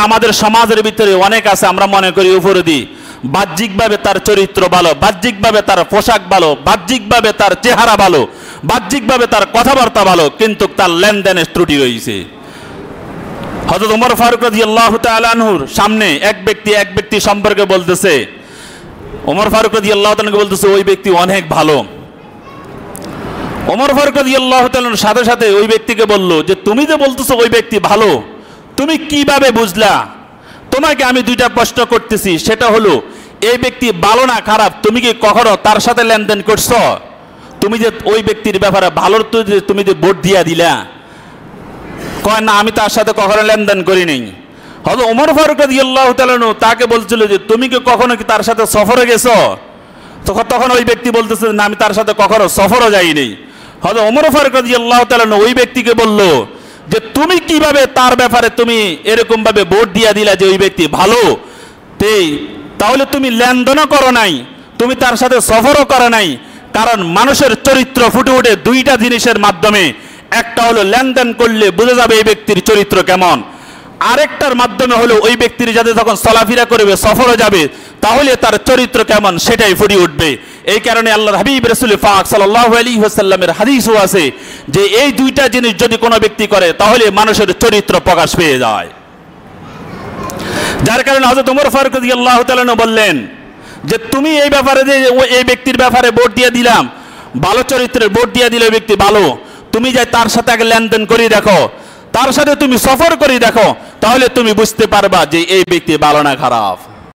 আমাদের সমাজের ভিতরে অনেক আছে, আমরা মনে করি উপরদি বাহ্যিকভাবে তার চরিত্র ভালো, বাহ্যিকভাবে তার পোশাক ভালো, বাহ্যিকভাবে তার চেহারা ভালো, বাহ্যিকভাবে তার কথাবার্তা ভালো, কিন্তু তার লেনদেনের ত্রুটি রয়েছে। হযরত ওমর ফারুক রাদিয়াল্লাহু তাআলা আনহুর সামনে এক ব্যক্তি সম্পর্কে বলতেছে, ওমর ফারুক রাদিয়াল্লাহু তাআলা বলতেছে ওই ব্যক্তি অনেক ভালো। ওমর ফারুক রাদিয়াল্লাহু তাআলার সাথে সাথে ওই ব্যক্তিকে বলল যে তুমি যে বলতেছো ওই ব্যক্তি ভালো, তুমি কিভাবে বুঝলা? তোমাকে আমি দুইটা প্রশ্ন করতেছি, সেটা হলো এই ব্যক্তি ভালো না খারাপ, তুমি কি কখনো তার সাথে লেনদেন করছো? তুমি যে ওই ব্যক্তির ব্যাপারে ভালোর তো তুমি যে ভোট দিয়া দিলা, কয় না আমি তার সাথে কখনো লেনদেন করি নাই। হয়তো ওমর ফারুক রাদিয়াল্লাহু তাআলা তাকে বলছিল যে তুমি কি কখনো কি তার সাথে সফরে গেছো? তখন ওই ব্যক্তি বলতেছে না আমি তার সাথে কখনো সফরও যাইনি। হয়তো ওমর ফারুক রাদিয়াল্লাহু তাআলা ওই ব্যক্তিকে বলল যে তুমি কিভাবে তার ব্যাপারে তুমি এরকম ভাবে ভোট দিয়া দিলা যে ওই ব্যক্তি ভালো, তাহলে তুমি লেনদেনও করো নাই, তুমি তার সাথে সফরও করো নাই। কারণ মানুষের চরিত্র ফুটে ওঠে দুইটা জিনিসের মাধ্যমে, একটা হলো লেনদেন করলে বোঝা যাবে এই ব্যক্তির চরিত্র কেমন, আরেকটার মাধ্যমে হলো ওই ব্যক্তির যাতে যখন চলাফেরা করবে সফরে যাবে তাহলে তার চরিত্র কেমন সেটাই ফুটে উঠবে। এই কারণে আল্লাহর হাবিব রাসূল পাক সাল্লাল্লাহু আলাইহি ওয়াসাল্লামের হাদিসও আছে যে এই দুইটা জিনিস যদি কোনো ব্যক্তি করে তাহলে মানুষের চরিত্র প্রকাশ পেয়ে যায়। যার কারণে হযরত ওমর ফারুক রাদিয়াল্লাহু তাআলা বললেন যে তুমি এই ব্যাপারে যে এই ব্যক্তির ব্যাপারে ভোট দিয়ে দিলাম, ভালো চরিত্রের ভোট দিয়ে দিলে ব্যক্তি ভালো, তুমি যাই তার সাথে আগে লেনদেন করে দেখো, তার সাথে তুমি সফর করে দেখো, তাহলে তুমি বুঝতে পারবা যে এই ব্যক্তি ভালো না খারাপ।